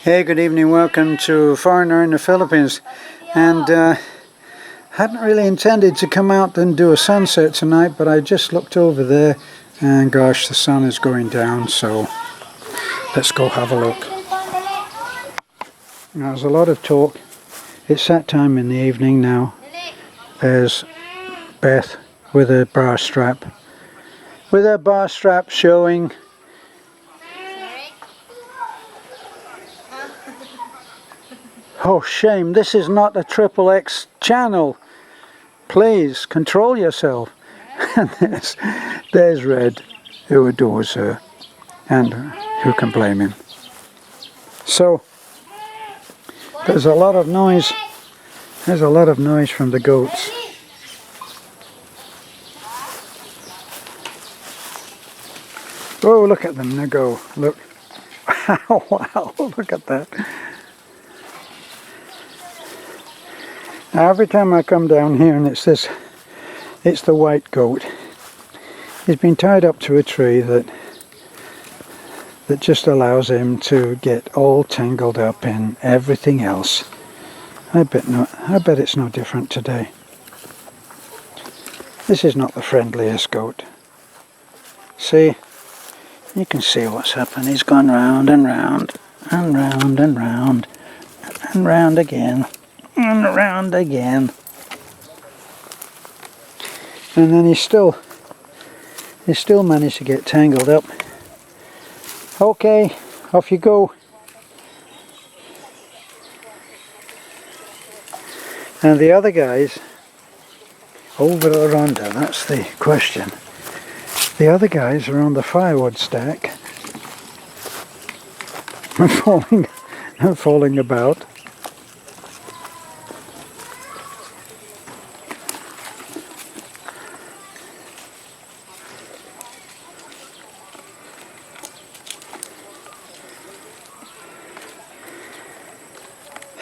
Hey, good evening, welcome to Foreigner in the Philippines. And hadn't really intended to come out and do a sunset tonight, but I just looked over there and gosh, the sun is going down, so let's go have a look. Now, there's a lot of talk. It's that time in the evening now. There's Beth with her bar strap. With her bar strap showing. Oh, shame, this is not a XXX channel. Please, control yourself. And there's Red, who adores her. And who can blame him? So, there's a lot of noise. There's a lot of noise from the goats. Oh, look at them, they go. Look. Wow, look at that. Now, every time I come down here and it's the white goat. He's been tied up to a tree that just allows him to get all tangled up in everything else. I bet it's no different today. This is not the friendliest goat. See, you can see what's happened. He's gone round and round and round and round and round again. And around again, and then he still managed to get tangled up. Okay, off you go. And the other guys over or under, that's the question. The other guys are on the firewood stack and falling about.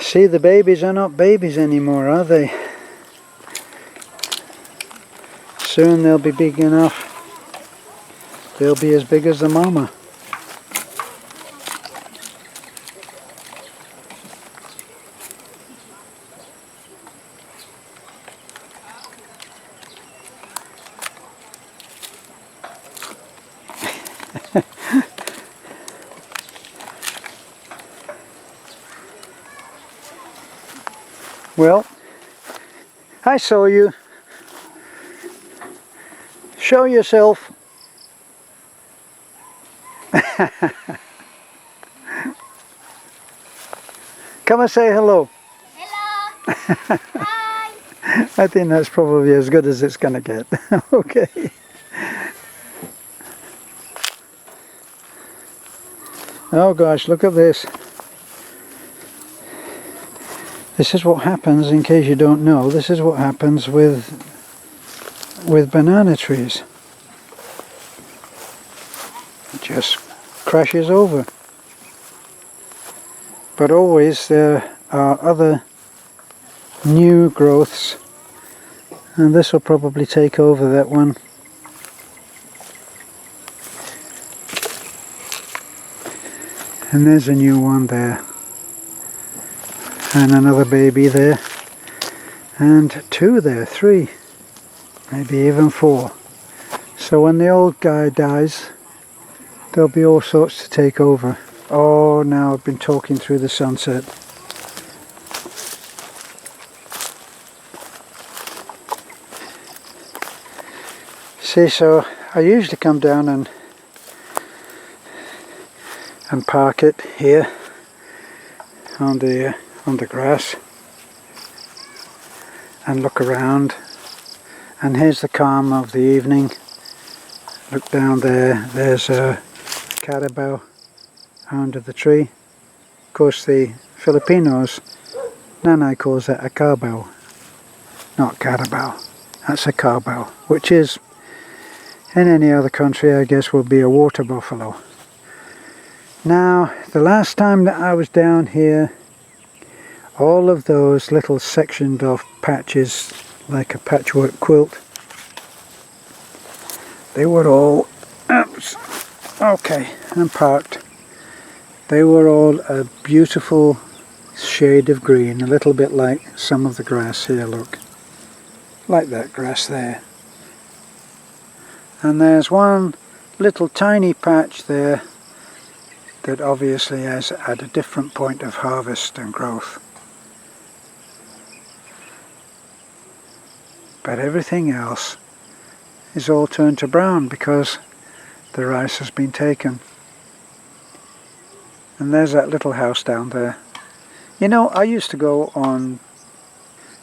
See, the babies are not babies anymore, are they? Soon they'll be big enough. They'll be as big as the mama. Well, I saw you. Show yourself. Come and say hello. Hello. Hi. I think that's probably as good as it's going to get. Okay. Oh gosh, look at this. This is what happens, in case you don't know, this is what happens with banana trees. It just crashes over. But always there are other new growths, and this will probably take over that one. And there's a new one there. And another baby there, and two there, three, maybe even four. So when the old guy dies, there'll be all sorts to take over. Oh, now I've been talking through the sunset. See, so I usually come down and park it here on the grass and look around, and here's the calm of the evening. Look down there, there's a carabao under the tree. Of course the Filipinos, Nanay calls that a carabao, not carabao. That's a carabao, which is in any other country I guess would be a water buffalo. Now, the last time that I was down here, all of those little sectioned off patches, like a patchwork quilt, they were all, oops, okay, and parked They were all a beautiful shade of green, a little bit like some of the grass here, look. Like that grass there. And there's one little tiny patch there that obviously is at a different point of harvest and growth. But everything else is all turned to brown because the rice has been taken. And there's that little house down there. You know, I used to go on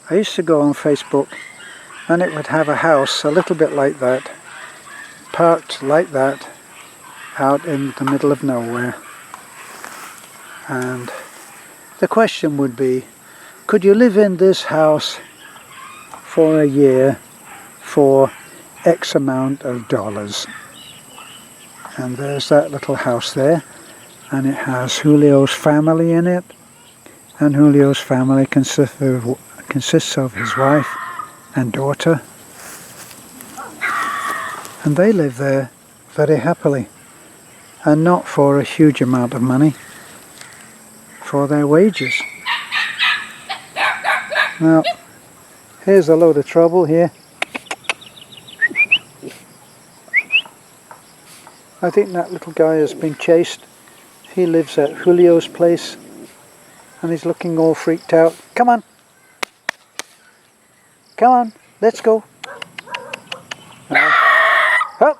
Facebook, and it would have a house a little bit like that, parked like that, out in the middle of nowhere. And the question would be, could you live in this house for a year for X amount of dollars? And there's that little house there, and it has Julio's family in it, and Julio's family consists of his wife and daughter, and they live there very happily, and not for a huge amount of money for their wages. Now, here's a load of trouble here. I think that little guy has been chased. He lives at Julio's place, and he's looking all freaked out. Come on! Come on, let's go. Up.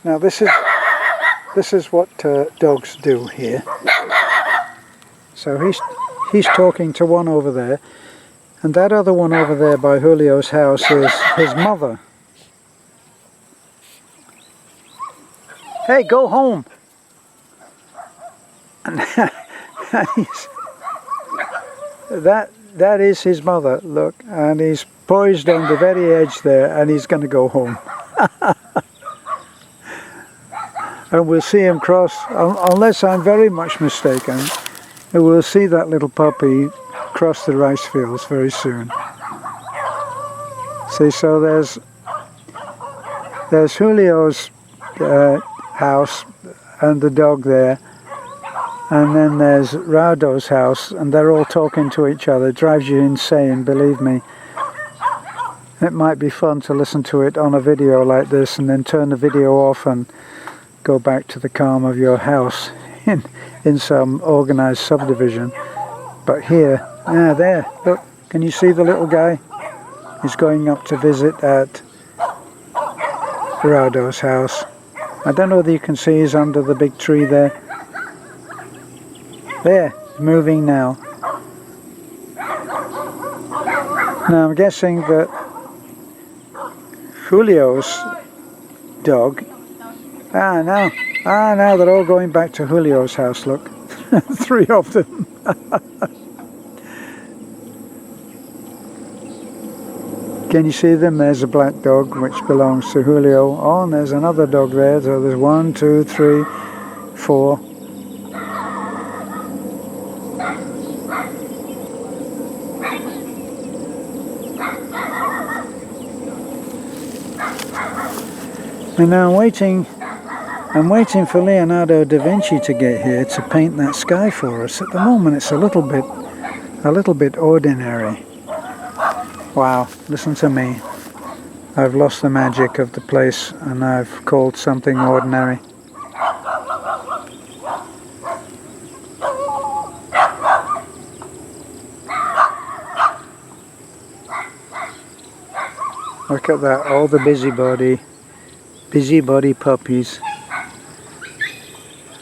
Now this is what dogs do here. So he's talking to one over there, and that other one over there by Julio's house is his mother. Hey, go home! And that is his mother, look, and he's poised on the very edge there, and he's going to go home. And we'll see him cross, unless I'm very much mistaken, we'll see that little puppy cross the rice fields very soon. See, so there's Julio's house and the dog there, and then there's Raudo's house, and they're all talking to each other. It drives you insane, believe me. It might be fun to listen to it on a video like this and then turn the video off and go back to the calm of your house in some organized subdivision. But here, there, look, can you see the little guy? He's going up to visit at Raudo's house. I don't know whether you can see, he's under the big tree there. There, moving now. Now I'm guessing that Julio's dog, now they're all going back to Julio's house, look. 3 of them. Can you see them? There's a black dog which belongs to Julio. Oh, and there's another dog there. So there's 1, 2, 3, 4. And now I'm waiting for Leonardo da Vinci to get here to paint that sky for us. At the moment it's a little bit ordinary. Wow, listen to me. I've lost the magic of the place and I've called something ordinary. Look at that, all the busybody puppies.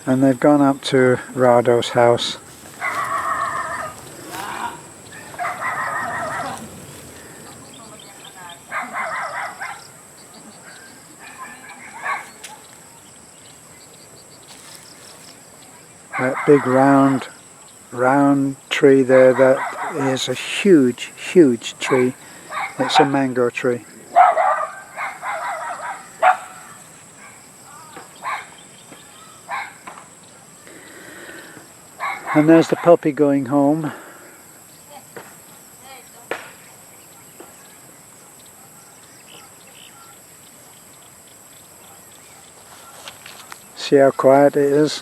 And they've gone up to Raudo's house. That big round tree there, that is a huge tree. It's a mango tree. And there's the puppy going home. See how quiet it is.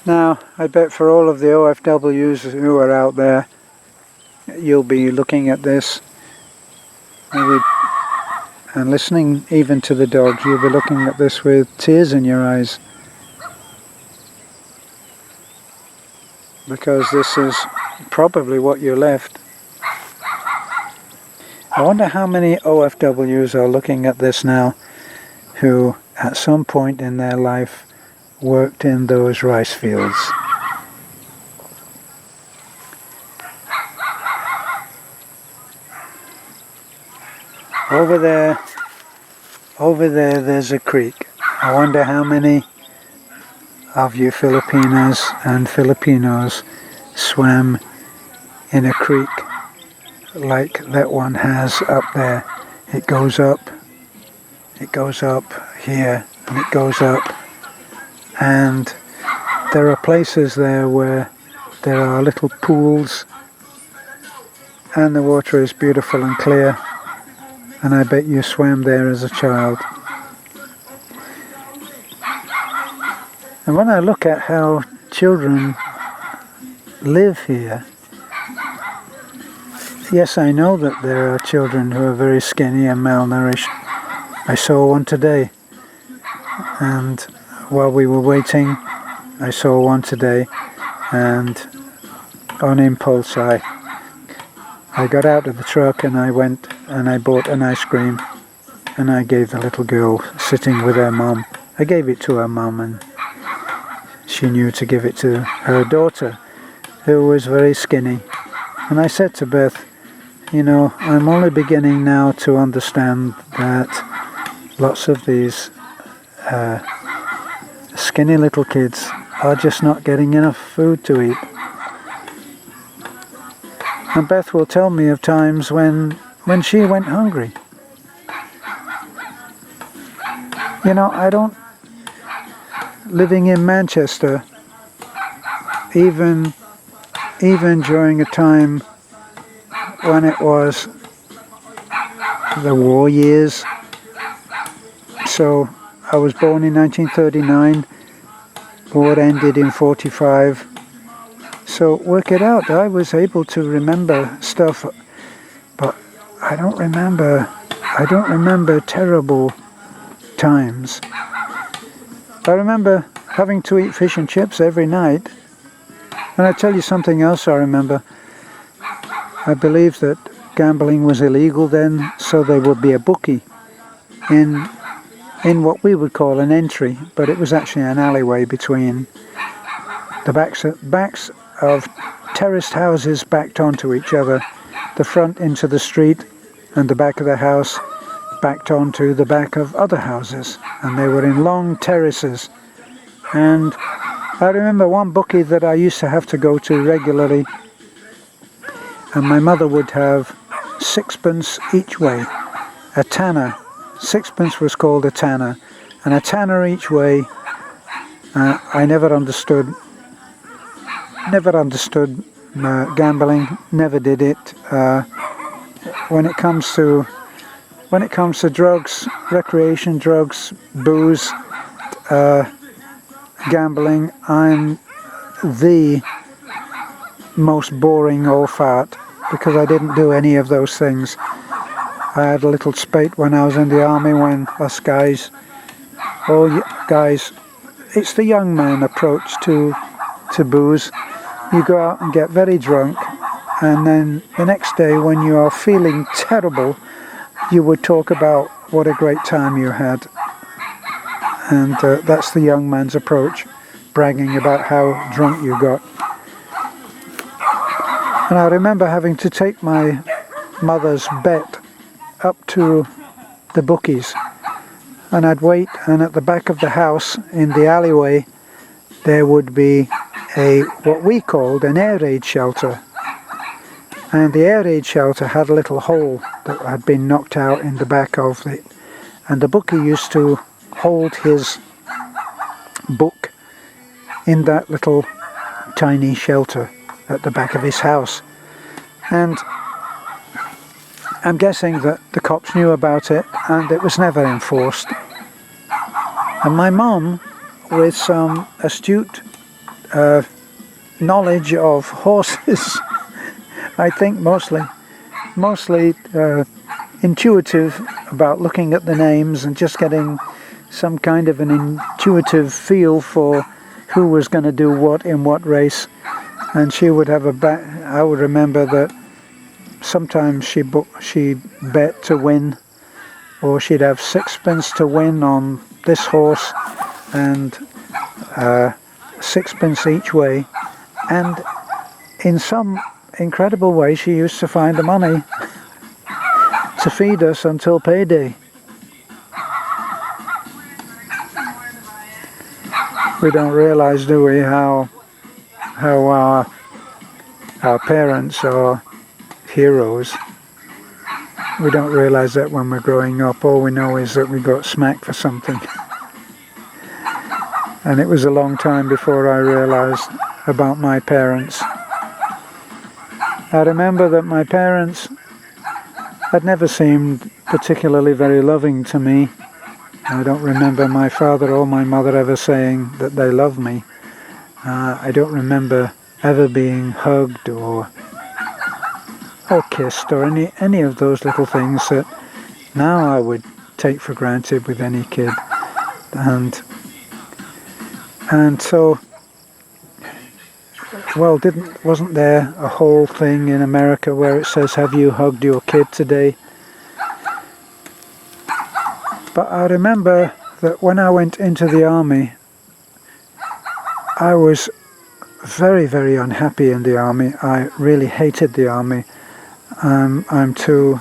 Now, I bet for all of the OFWs who are out there, you'll be looking at this, maybe, and listening even to the dogs, you'll be looking at this with tears in your eyes. Because this is probably what you're left. I wonder how many OFWs are looking at this now who at some point in their life worked in those rice fields. Over there there's a creek. I wonder how many of you Filipinas and Filipinos swam in a creek like that one has up there. It goes up here, and it goes up, and there are places there where there are little pools and the water is beautiful and clear, and I bet you swam there as a child. And when I look at how children live here, yes, I know that there are children who are very skinny and malnourished. I saw one today, and while we were waiting, I saw one today, and on impulse I got out of the truck and I went and I bought an ice cream, and I gave the little girl sitting with her mum. I gave it to her mum, and she knew to give it to her daughter, who was very skinny. And I said to Beth, you know, I'm only beginning now to understand that lots of these skinny little kids are just not getting enough food to eat. And Beth will tell me of times when she went hungry. You know, living in Manchester, even during a time when it was the war years. So I was born in 1939, war ended in 45. So work it out, I was able to remember stuff, but I don't remember terrible times. I remember having to eat fish and chips every night. And I tell you something else I remember. I believe that gambling was illegal then, so there would be a bookie in what we would call an entry, but it was actually an alleyway between the backs of terraced houses backed onto each other, the front into the street, and the back of the house backed onto the back of other houses, and they were in long terraces. And I remember one bookie that I used to have to go to regularly, and my mother would have sixpence each way, a tanner. Sixpence was called a tanner, and a tanner each way. I never understood gambling, never did it. When it comes to drugs, recreation, drugs, booze, gambling, I'm the most boring old fart, because I didn't do any of those things. I had a little spate when I was in the army, when us guys, it's the young man approach to booze. You go out and get very drunk, and then the next day when you are feeling terrible, you would talk about what a great time you had. And that's the young man's approach, bragging about how drunk you got. And I remember having to take my mother's bet up to the bookies, and I'd wait, and at the back of the house in the alleyway there would be what we called an air raid shelter, and the air raid shelter had a little hole that had been knocked out in the back of it, and the bookie used to hold his book in that little tiny shelter at the back of his house. And I'm guessing that the cops knew about it, and it was never enforced. And my mum, with some astute knowledge of horses, I think mostly intuitive about looking at the names and just getting some kind of an intuitive feel for who was going to do what in what race. And she would have I would remember that sometimes she bet to win, or she'd have sixpence to win on this horse and sixpence each way, and in some incredible way she used to find the money to feed us until payday. We don't realize, do we, how our parents are heroes. We don't realize that when we're growing up. All we know is that we got smacked for something. And it was a long time before I realized about my parents. I remember that my parents had never seemed particularly very loving to me. I don't remember my father or my mother ever saying that they love me. I don't remember ever being hugged or kissed or any of those little things that now I would take for granted with any kid. And so, well, wasn't there a whole thing in America where it says, "Have you hugged your kid today?" But I remember that when I went into the army, I was very, very unhappy in the army. I really hated the army. I'm too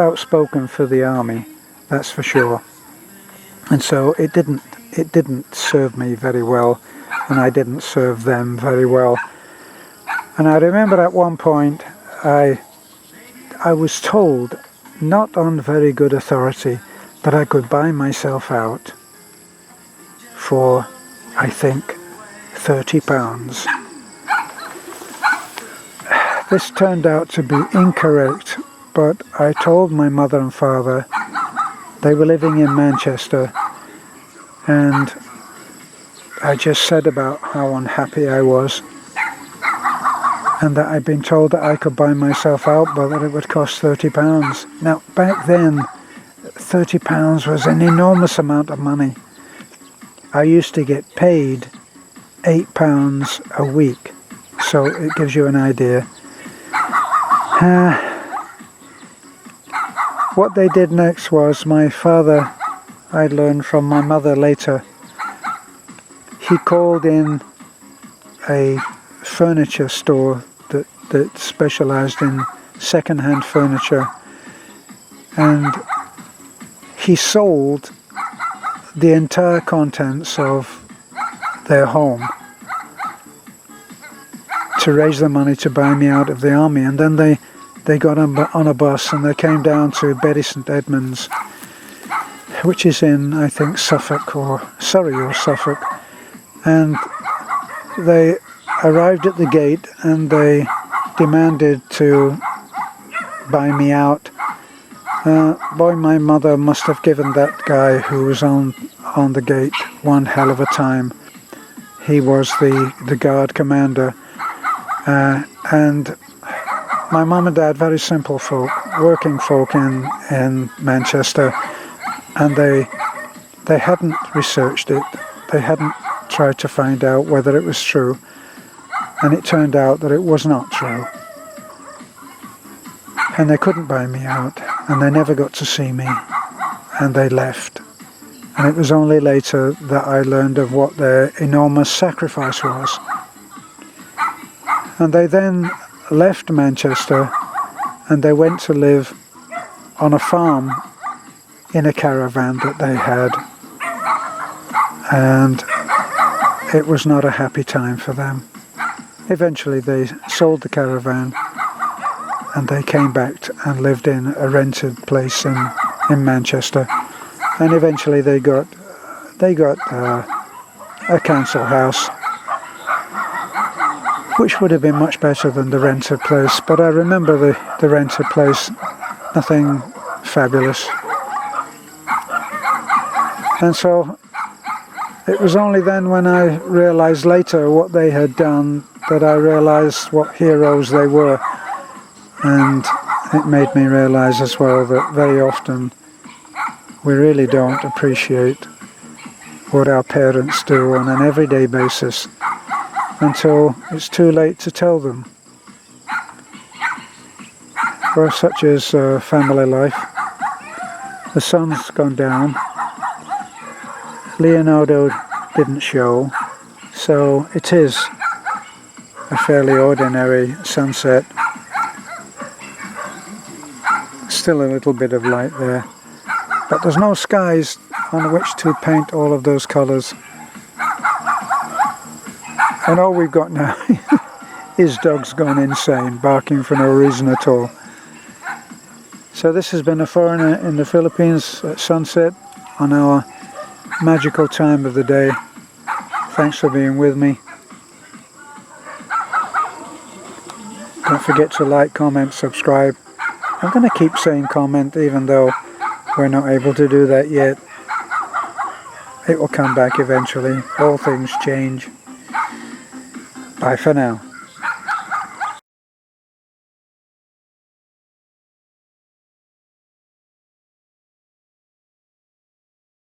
outspoken for the army, that's for sure. And so it didn't serve me very well, and I didn't serve them very well. And I remember at one point I was told, not on very good authority, that I could buy myself out for, I think, £30. This turned out to be incorrect, but I told my mother and father. They were living in Manchester, and I just said about how unhappy I was, and that I'd been told that I could buy myself out, but that it would cost £30. Now, back then, £30 was an enormous amount of money. I used to get paid £8 a week, so it gives you an idea. What they did next was, my father, I learned from my mother later, he called in a furniture store that specialized in second-hand furniture, and he sold the entire contents of their home to raise the money to buy me out of the army. And then they got on a bus and they came down to Bury St Edmunds, which is in, I think, Suffolk or Surrey or Suffolk. And they arrived at the gate and they demanded to buy me out. Boy, my mother must have given that guy who was on the gate one hell of a time. He was the guard commander. And my mum and dad, very simple folk, working folk in Manchester, and they hadn't researched it. They hadn't tried to find out whether it was true, and it turned out that it was not true. And they couldn't buy me out, and they never got to see me, and they left. And it was only later that I learned of what their enormous sacrifice was. And they then left Manchester and they went to live on a farm in a caravan that they had. And it was not a happy time for them. Eventually they sold the caravan and they came back and lived in a rented place in Manchester. And eventually they got a council house, which would have been much better than the rented place. But I remember the rented place, nothing fabulous. And so it was only then when I realized later what they had done that I realized what heroes they were. And it made me realize as well that very often we really don't appreciate what our parents do on an everyday basis until it's too late to tell them. For such as family life, the sun's gone down, Leonardo didn't show, so it is a fairly ordinary sunset. Still a little bit of light there, but there's no skies on which to paint all of those colours. And all we've got now is dogs gone insane, barking for no reason at all. So this has been A Foreigner in the Philippines at sunset on our magical time of the day. Thanks for being with me. Don't forget to like, comment, subscribe. I'm going to keep saying comment even though we're not able to do that yet. It will come back eventually. All things change. Bye for now.